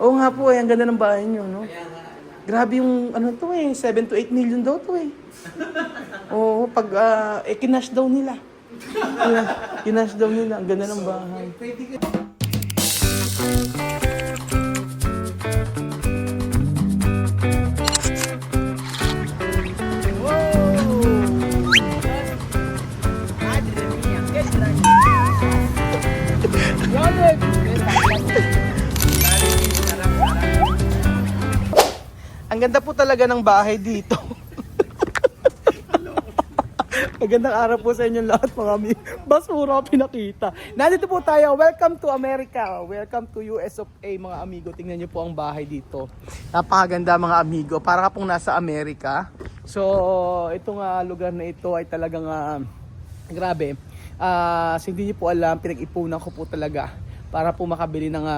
Oo nga po ang ganda ng bahay niyo, no? Grabe yung ano to 7 to 8 million daw to Oo, pag kinash daw nila. Kinash daw nila, ang ganda ng bahay. Ang ganda po talaga ng bahay dito. Magandang araw po sa inyong lahat mga basura pinakita. Nandito po tayo. Welcome to America. Welcome to US of A mga amigo. Tingnan niyo po ang bahay dito. Napakaganda mga amigo. Para ka pong nasa Amerika. So itong lugar na ito ay talagang grabe. Hindi niyo po alam, pinag-ipunan ko po talaga para po makabili ng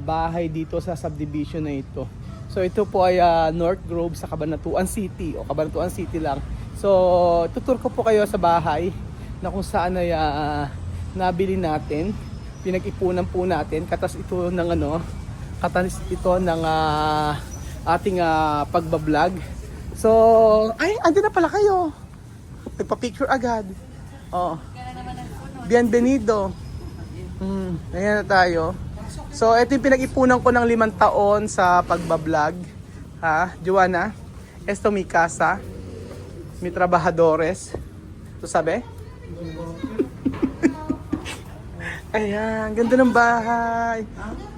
bahay dito sa subdivision na ito. So ito po ay North Grove sa Cabanatuan City o Cabanatuan City lang. So tutur ko po kayo sa bahay na kung saan ay nabili natin, pinag-ipunan po natin, katas ito ng katas ito ng ating pagbablog. So ay andun na pala kayo. Nagpa-picture agad. Oh. Bienvenido. Ayan na tayo. So, ito yung pinag-ipunan ko ng 5 taon sa pagbablog. Ha? Joanna, esto mi casa. Mi trabajadores. So, sabi? Ayan, ganda ng bahay.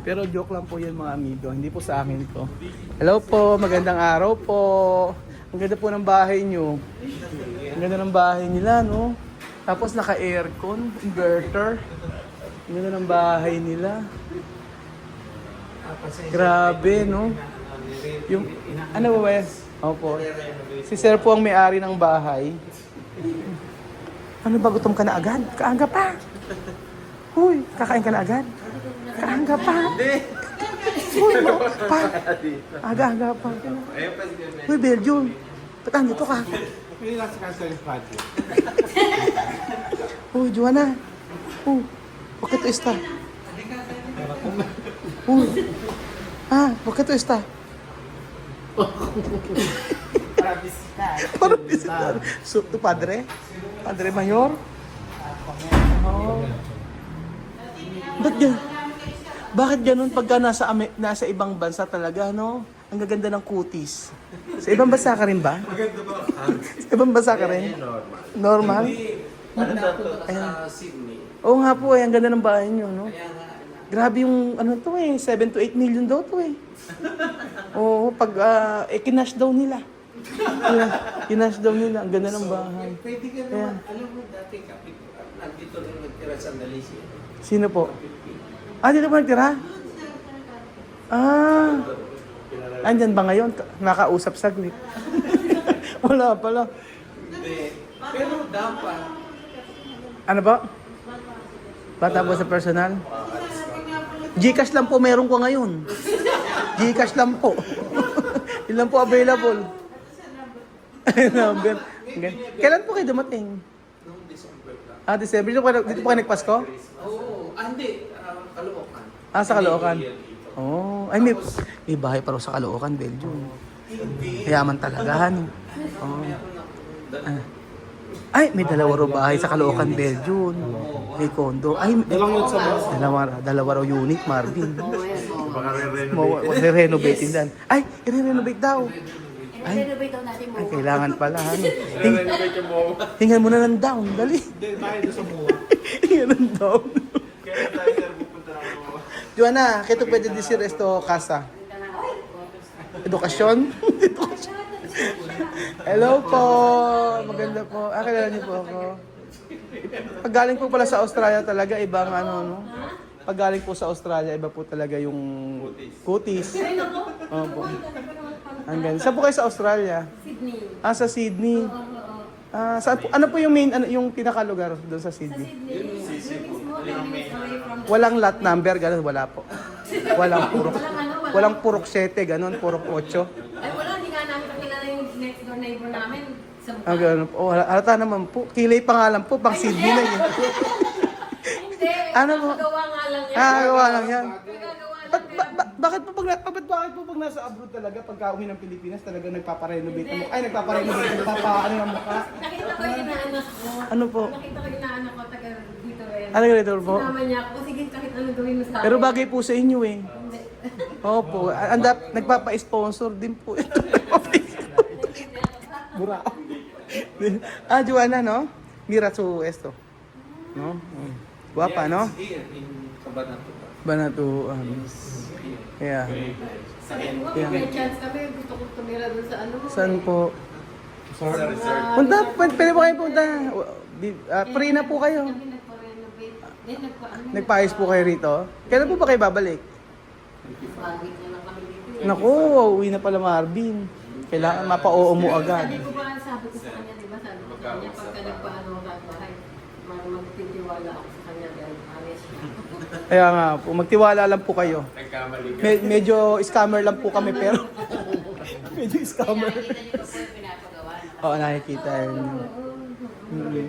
Pero joke lang po yan mga amigo. Hindi po sa akin to. Hello po, magandang araw po. Ang ganda po ng bahay nyo. Ang ganda ng bahay nila, no? Tapos naka-aircon, inverter. Ang ganda ng bahay nila. Grabe, no? Yung, ano ba ba? Opo. Si Sir po ang may-ari ng bahay. Ano ba, gutom ka na agad? Kaanga pa. Huy, kakain ka na agad? Kaanga pa. Huy, no? Pa. Aga-aga pa. Huy, Belgium. Ba't andito ka? Huy, Joanna. Bakit esta? Bakit esta? Para visitar. So, tu padre? Padre Mayor? Oh. Bakit ganun pagka nasa ibang bansa talaga, no? Ang gaganda ng kutis. Sa ibang bansa ka rin ba? Sa ibang bansa ka rin? Normal? Ano daw to? Sa Sydney. Oo nga po ang ganda ng bahay niyo, no? Grabe yung 7 to 8 million daw to Oo, pag kinash daw nila. Kinash daw nila, ang ganda ng bahay. Pwede ka naman. Alam mo dati kapit. Nandito rin nagtira sa Malaysia. Sino po? Dito po nagtira? Andyan ba ngayon? Nakausap saglit. Wala pala. Hindi. Pero dapat. Ano ba? Bata po sa personal? Gcash lang po meron ko ngayon. Gcash lang po. Yun lang po available. Number. Kailan po kayo dumating? Noong December lang. December. Dito po kayo nagpasko? Oo. Hindi. Caloocan. Sa Caloocan. Ay may bahay pa rin sa Caloocan, Belgium. Kayaman talaga, may 2 raw bahay sa Caloocan, Belgium. May condo. Dalawa raw unit, Marvin. Re-renovate din dan. I-renovate daw. I-renovate daw natin mo. Kailangan pala. Hingan mo na ng down, dali. Hingan ng down. Joanna, kito pwede decir esto casa. Edukasyon? Hello po. Maganda po. Kilala niyo po ako. Pag galing po pala sa Australia talaga, ibang no? Pag galing po sa Australia, iba po talaga yung kutis. Opo. Ang ganda. Saan po kayo sa Australia? Sydney. Sa Sydney. Saan po, ano po yung main, yung pinakalugar doon sa Sydney? Walang lot number, gano'n, wala po. Walang purok 7, gano'n, purok 8. Ay wala, hindi nga namin kakilala yung next door neighbor namin. Sa mukha. Gano'n po. Halata naman po. Kilay pa nga lang po, pang Sydney na yun. Hindi, Ano po? gawa nga lang yan. Gawa lang yan. Gagawa lang Ba't bakit po pag nasa abroad talaga, pagka uwi ng Pilipinas, talaga nagpaparenovate mo? Ay, nagpaparenovate, ano yung mukha? Nakita ko yung inaanak ko. Ano po? Nakita ko yung inaanak ko, taga dito rin. Ano ganito po? Sinama niya ako, sige kahit ano gawin mo sa akin. Pero bagay po sa inyo eh. Hindi. Opo, nagpapa-sponsor din po ito. Bura. Joanna, no? Mira su esto. No? Guapa, no? Here in Cabanatuan. Banatu, yeah. May chance kami, gusto ko tumira doon sa ano. Saan po? Sa resort. Punta, pwede po kayo punta. Free na po kayo. Kami nagpa-renovate. Then Nagpaayos po kayo rito. Kailan po ba kayo babalik? Bagit na lang kami dito. Naku, uwi na pala Marvin. Kailangan mapa-oo mo agad. Sabi ko sa kanya, di ba, sabi ko sa kanya, pagka nagpaano ka bahay, magtitiwala ako sa kanya dahil honest siya. Kaya nga po, magtiwala lang po kayo. Nagkamali ka. Medyo scammer lang po kami pero medyo scammer. Oo, nakikita yun. Hindi,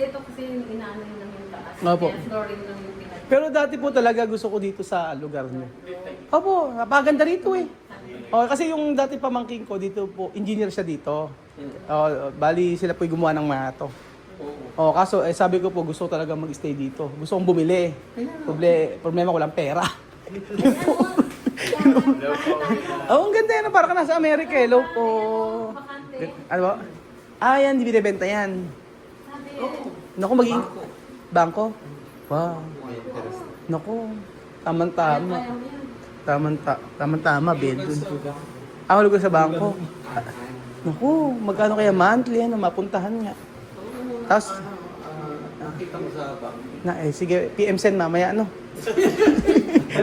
ito kasi yung inaano yun lang yung taas. Opo. Kaya flooring lang yung pinag- Pero dati po talaga gusto ko dito sa lugar niyo. Opo, napaganda rito eh. Oh, kasi yung dati pamangking ko dito po, engineer siya dito. Oh, bali sila po yung gumawa ng mga to. Oh, kaso sabi ko po gusto ko talaga mag-stay dito. Gusto kong bumili. Problema ko lang pera. Oh, ang ganda yan. Parang ka nasa Amerika eh. Hello po. Ano ba? Yan, di binibenta yan. Naku, maging bangko. Wow. Naku, tamang-tama. Tamang-tama, bedroom. Ako ko sa bangko. Naku, magkano kaya monthly ano, mapuntahan nga. Tapos, Nakita mo sa bank. sige, PM send mamaya, ano?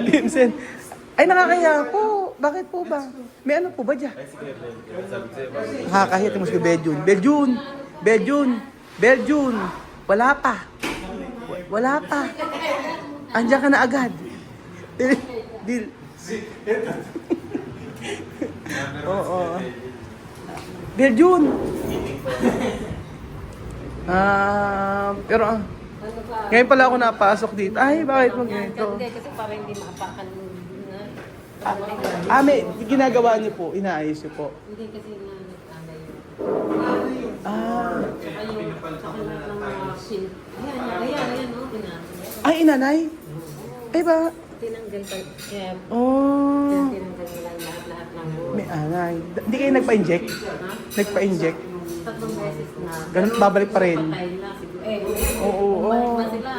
PM send. Ay, nakakaya po. Bakit po ba? May ano po ba dyan? Nakakahit mo sa Beljun. Wala pa. Andiyan ka na agad. Deal. Oo. Beljun. Pero ngayon pala ako napasok dito. Ay, bakit mo ganito? Hindi, kasi para hindi maapakan na. May ginagawa niyo po, inaayos niyo po. Hindi kasi na nag-ana yun. Ah, Saka lahat ng mga sin... Ayan, no? Tinanggal. ay inanay. Ay ba? Tinanggal pa. Kaya Oh, tinanggal nila lahat ng buhay. may anay. Hindi kayo nagpa-inject? Ha? Nagpa-inject? 3 beses na. Ganun, babalik pa rin. Patay na siguro. Oo, bumalik oo. na sila.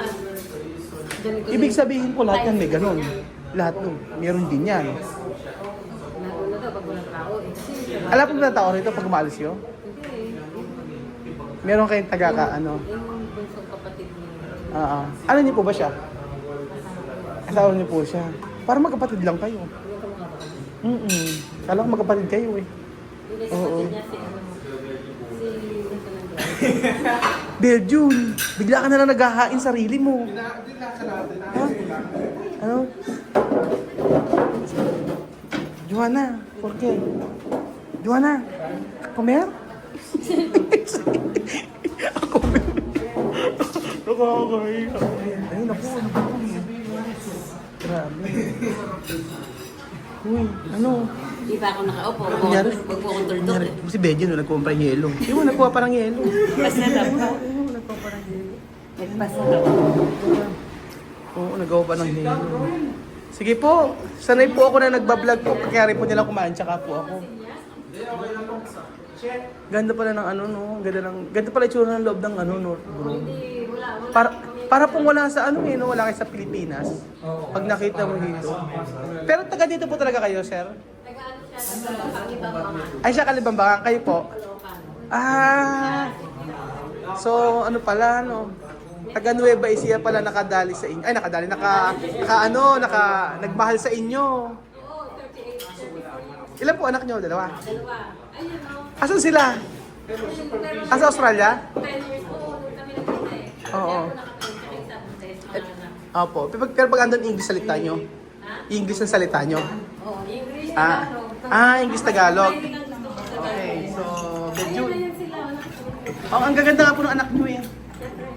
Ganito Ibig din. sabihin po lahat yan may ganun. Lahat nun. Meron din yan. Nauna daw pag walang tao. Kasi Alam po na tao rito pag umalis yun? hindi. Meron kayong ano? Yung bunsong kapatid niya. Ano niyo po ba siya? Asawa niyo po siya. Para magkapatid lang kayo. Yung kamukha ba? Kala ko magkapatid kayo eh. Hindi Oo. kapatid niya si ano. Si Beljun, bigla ka na lang naghahain sarili mo. Ha? Ano? Joanna, ¿por qué? Joanna, comer? Comer. Nakakaya. Ay, naku, grabe. Uy, ano? Di ba ako nakaupo? Kunyari, Huwag po akong tuldok eh. si Beljun, nagkuha pa ng yelo. Hindi mo, nagkuha pa ng yelo. Basta daw. Nagkuha pa ng yelo. Nagbasa daw. Oo, nagawa pa ng hilo. Sige po, sanay po ako na nagbablog po. Kaya po nila kumain, tsaka po ako. Ganda pala ng ano, no? Ganda pala itsura ng loob ng ano, no? Bro. Hindi, wala. Para pong wala sa ano eh, no? Wala kayo sa Pilipinas. Pag nakita mo dito. Pero taga dito po talaga kayo, sir? Nag-ano siya, nag-ibang mga Ay, siya Kalibambangan. Kayo po? So ano pala, no? Taga Nueva Ecija pala nakadali sa inyo. Ay, nakadali. Nagmahal sa inyo. Oo, 38. Ilan po anak nyo? Dalawa? Dalawa. Ayun o. Asan sila? Sa Australia? 10 years old, nung kami nakita eh. Oo. Kaya ako nakapag-check sa buntes. Opo. Pero pag andun English salita nyo? English ang salita nyo? Oo, English, Ah. Tagalog. English Tagalog. Mahilig ang gusto ko Tagalog. Okay, so Ayun na Beljun. yan sila. Ang gaganda nga po ng anak nyo eh.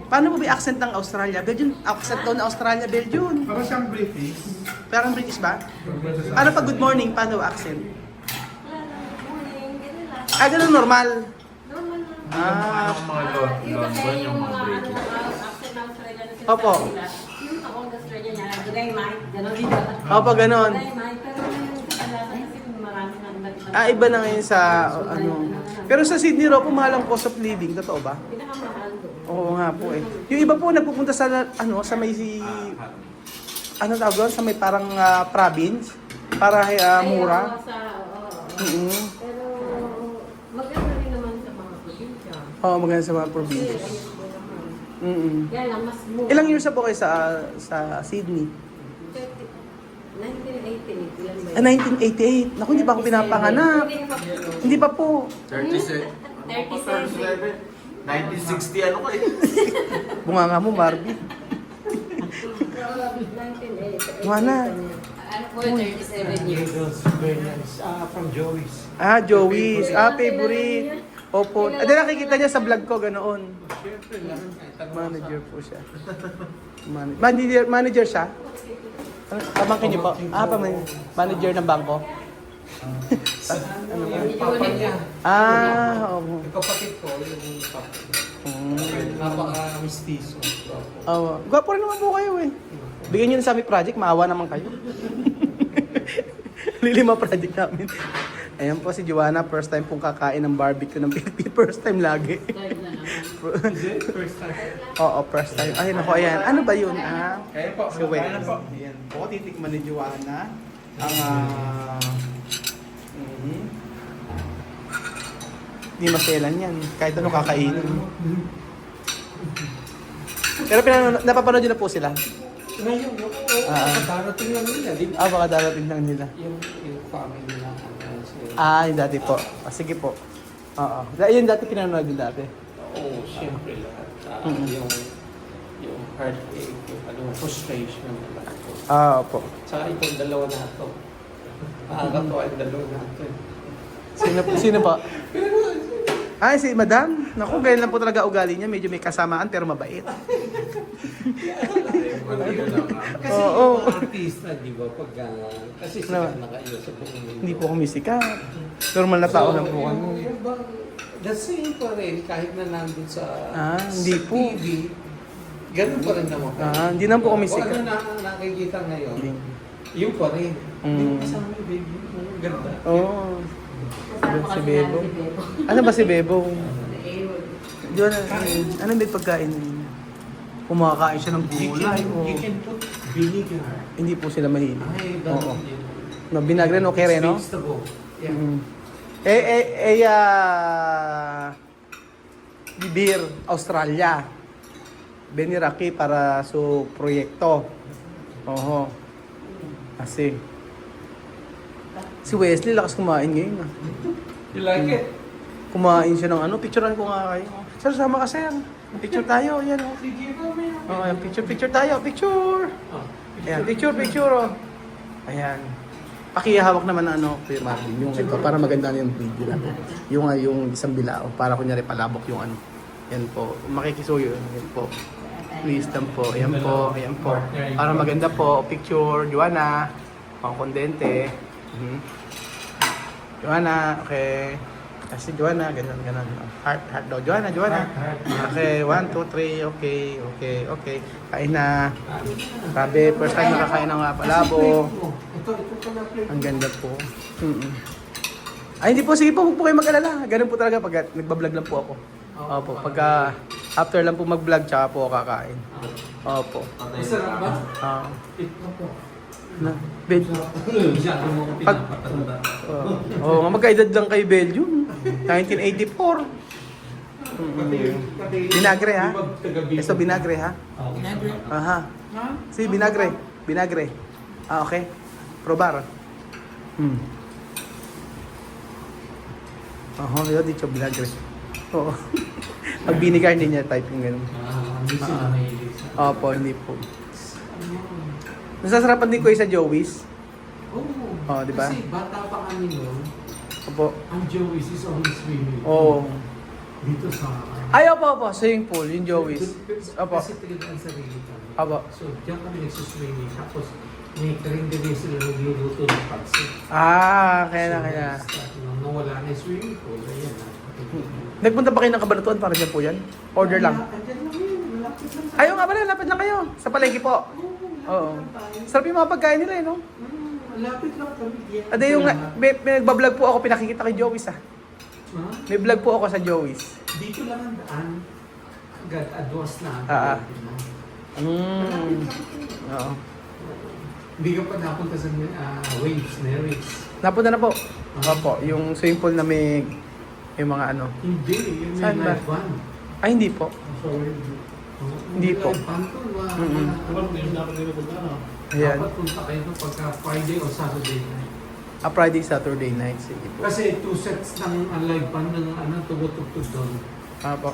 Paano po ba yung accent ng Australia? Beljun, accent daw ng Australia, Beljun. Para siyang British. Parang British ba? Ano pag good morning? Paano accent? Morning, ganun lang. Ah, ganun normal. Normal lang. Ah, mga Yung kasi London, yung yung mga mga accent ng Australia na Opo. sinasabi nila, yung taong Australia niya, G'day mate, gano'n din ba? Opo, ganun. G'day mate, pero yung kadalasan kasi marami na nag- Ah, iba na ngayon sa ano. Pero sa Sydney raw po mahal ang cost of living, totoo ba? Pinakamahal doon. Oo nga po eh. Yung iba po nagpupunta sa ano, sa may ano tawag doon, sa may parang province para mura. Sa, oo. Mm. Pero maganda rin naman sa mga probinsya. Oo, maganda sa mga Kasi province. ayun po naman. Mm. Kaya lang, mas mura. Ilang years na po kayo sa Sydney? 1988, ilan ba yun? Ah, 1988. Naku, hindi pa ako pinapanganak. Hindi pa. Hindi pa po. 37. 37. 1960 ano ko eh. Bunga nga mo, Barbie. 1988. Wala. Ano po, 37 years. From Joey's. Ah, Joey's. Ah, favorite. Opo. Ah, di nakikita niya sa vlog ko, ganoon. Siyempre lang. Manager po siya. Manager siya? Ano, pamangkin niyo po? Ah, manager ng bangko? Yung papa niya. Ah, oo. Yung kapatid ko, yung papa. Napaka-mistiso. Oh, gwapo rin naman po kayo eh. Bigyan niyo na sa aming project, maawa naman kayo. Lilima project namin. Ayan po si Joanna, first time pong kakain ng barbecue ng Pilipino. First time lagi. Third na naman. First time. Oo, first time. Ay, naku, ayan. Ano ba yun? Ah, Ayan po, so wait. ayan po. Ayan po, titikman ni Joanna. Ang, Hindi maselan yan. Kahit ano kakainin. Pero napapanood nyo na po sila. Ngayon, darating lang nila. Di ba? Ah, baka darating lang nila. Yung family na. Ah, yung dati po. Ah, sige po. Oo. Yun dati pinanood yung dati. Oo, siyempre lahat. Mhm. Yung heartache, yung frustration ng lahat ko. Ah, opo. Tsaka itong dalawa na ito. Nakakatawa yung dalawa na ito. Sino pa? Ay, si Madam. Naku, ganyan lang po talaga ugali niya. Medyo may kasamaan pero mabait. Kasi Oo. yung mga artista, di ba, pag kasi sikat na kayo sa buong mundo. Hindi po kami sikat. Normal na tao lang po kami. The same pa rin, kahit na nandun sa, Ah, hindi sa po. TV, ganun pa rin naman. Ah, hindi naman po kami Kung sikat. ano na nakikita ngayon, yun pa rin. Hindi Mm. mo kasama yung baby, ang ganda. Oo. Kasama Si kasi Bebo. namin si Bebo. Ano ba si Bebo? Ewan. Diyan, ano may pagkain niya? Kumakain siya ng gulay. You can put vinegar. Hindi po sila mahilig. Ay, Oo. yun. No, binagre no kere, no? Vegetable. Yeah. Mm. Bibir, Australia. Beniraki para su proyekto. Oho. Kasi. Si Wesley lakas kumain ngayon. Ah. You like it? Kumain siya ng ano, picturean ko nga kayo. Sir, sama ka sir. Picture tayo, yan oh. Sige, mamaya. Oh, ayan, picture tayo, picture. Ah, Ayan, picture oh. Ayan. Pakihawak naman ng ano, Kuya Marvin, yung ito, para maganda na yung video natin. Yung isang bilao, para kunyari palabok yung ano. Yan po, makikisuyo, yan po. Please lang po, ayan po, ayan po. Para maganda po, picture, Joanna, pang kondente. Joanna, okay. Kasi Joanna, ganun. Heart daw. Joanna. Okay, 1, 2, 3, okay. Kain na. Grabe, first time nakakain ng palabo. Ito pala plate. Ang ganda po. Ay, hindi po. Sige po, huwag po kayo mag-alala. Ganun po talaga pag nagbablog lang po ako. Opo, pagka after lang po mag-vlog, tsaka po ako kakain. Opo. Masarap ba? Ito po. Bed. Masyado mo ko Pag- pinapatanda. Oo, magkaedad lang kay Belgium. 1984. Binagre, ha? Ito binagre, ha? Aha. Si binagre. Ah, okay. Probar. Yun dito binagre. Oo. Pag binigar hindi niya type yung ganun. Hindi sila mahilig sa... Opo, hindi po. Nasasarapan din ko sa Joey's. Oo. Oh, di ba? Kasi bata pa kami noon, Opo. ang Joey's is always swimming. Oo. Dito sa... Ay, opo. Swimming pool, yung Joey's. Opo. Kasi tigil ang sarili kami. Opo. So, diyan kami nagsuswimming. Tapos, May karinderya sila nagluluto ng pansit. Kaya. Nung nawala na yung swimming pool, ayan. Nagpunta ba kayo ng Cabanatuan para dyan po yan? Order lang. Andyan lang yun, malapit lang. Ayaw nga pala, lapit lang kayo. Sa palengke po. Oo. Sarap yung mga pagkain nila eh, no? Malapit lang kami. Yan. Ade yung, may nagbablog po ako, pinakikita kay Joey's ah. Ha? May vlog po ako sa Joey's. Dito lang ang daan. Agad, adwas na. Oo. Hindi ka pa napunta sa waves, Nerix. Napunta na po. Opo, yung swimming pool na may mga ano. Hindi, yun Saan yung ba? live van. Ay, hindi po. Hindi po. Live van to, Ayan. dapat punta kayo doon pagka Friday or Saturday night. Friday, Saturday night. Sige po. Kasi 2 sets ng live van ng tugotugtog doon. Opo.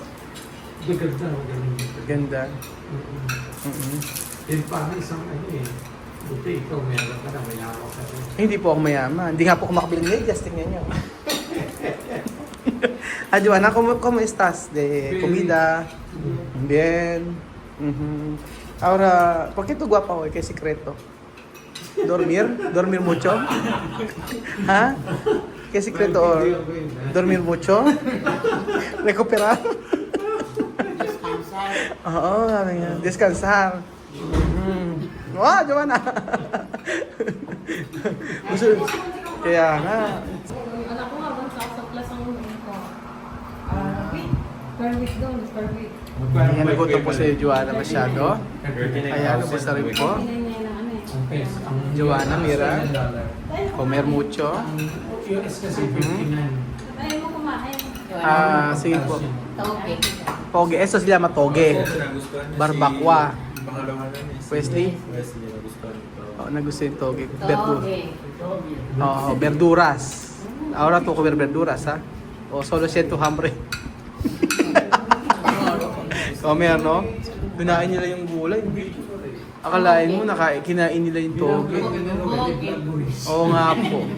Gaganda, magaling dito. Ganda. Mm-mm. Then parang isang buti ikaw meron ka na, may hawak ka rin. Hindi po ako mayaman. Hindi nga po ako makabili ng medyas. Tingnan nyo. Joanna, ¿cómo estás? De comida. Bien. Ahora, ¿por qué tú guapa hoy? ¿Qué secreto? ¿Dormir? ¿Dormir mucho? ¿Ah? ¿Qué secreto? Or ¿dormir mucho? ¿Recuperar? Oo, sabi niya. Descansar. Wow, Joanna! Kaya nga. Anak ko nga, 1,000 plus ang ko. Per week daw, per week. Ayan, nagutom po si Joanna masyado. Ayan, ubos na rin po. Hinay na ano eh. Joanna, Mira. Comer mucho. Ang US kasi 59. Ayaw mo kumain. Sige po. Toge. Toge. Eso sila matoge. Barbacoa. Pangalawa na ni Wesley? Wesley, nagustuhan ito. Nagusto yung toge. Toge. Verduras. Ahora tú comer verduras, ha? O solo siento hambre. Comer, no? Kinain nila yung gulay. Akalain mo, kinain nila yung toge. Oo nga po.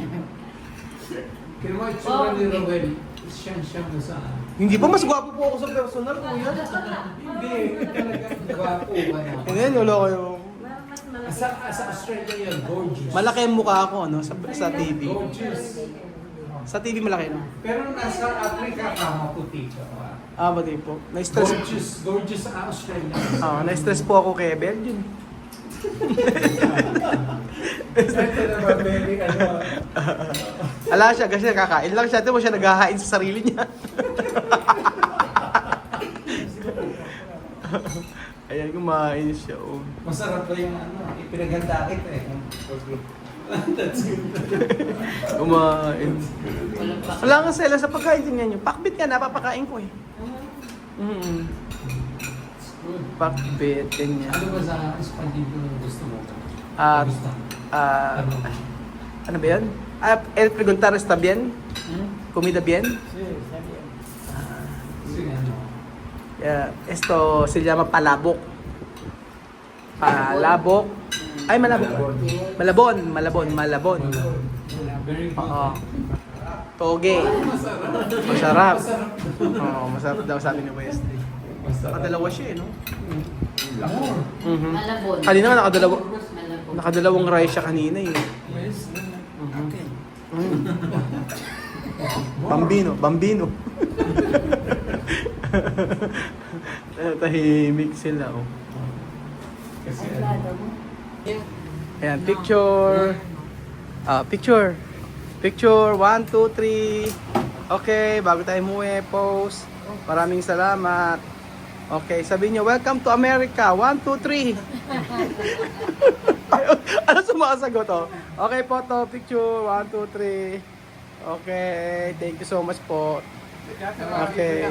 Kaya mga itsura ni Rowel, siyang na sa... Hindi pa, mas gwapo po ako sa personal, kuya. Hindi, talaga gwapo ka na. Hindi, wala kayo. Mas malaki. Sa Australia yan, gorgeous. Malaki ang mukha ko, no? Sa TV. Gorgeous. Sa TV malaki, no? Pero nasa Africa ka, maputi ka pa. Pati po. Na-stress. Gorgeous sa Australia. Na-stress po ako kay Belgium. Ito naman, baby, Ala siya, kasi kakain lang siya. Ito mo siya naghahain sa sarili niya. Ayan, kumain siya. Oh. Masarap pa yung ipinaganda kita eh. That's good. Kumain. Wala nga sila sa pagkain din niyo. Pakbit ka, napapakain ko eh. Good. Pakbit, ganyan. Ano ba sa Espandido yung gusto mo? Gusto? Ano ba yan? El preguntar está bien? Comida bien? Sige, ano? Esto se llama palabok. Palabok. Ay, malabok. Malabon. Very good. Oo. Toge. Masarap. Oo, masarap daw sabi ni Wesley. Nakadalawa siya eh, no? Malabon. Kanina nga Malabon. nakadalawang rice siya kanina eh. Bambino. Tahimik sila oh. Kasi Ayan, picture. Picture, 1, 2, 3. Okay, bago tayo umuwi, pose. Maraming salamat. Okay, sabihin nyo, welcome to America. 1, 2, 3. Ano sumasagot oh? Okay, photo, picture, 1, 2, 3. Okay, thank you so much po. Okay.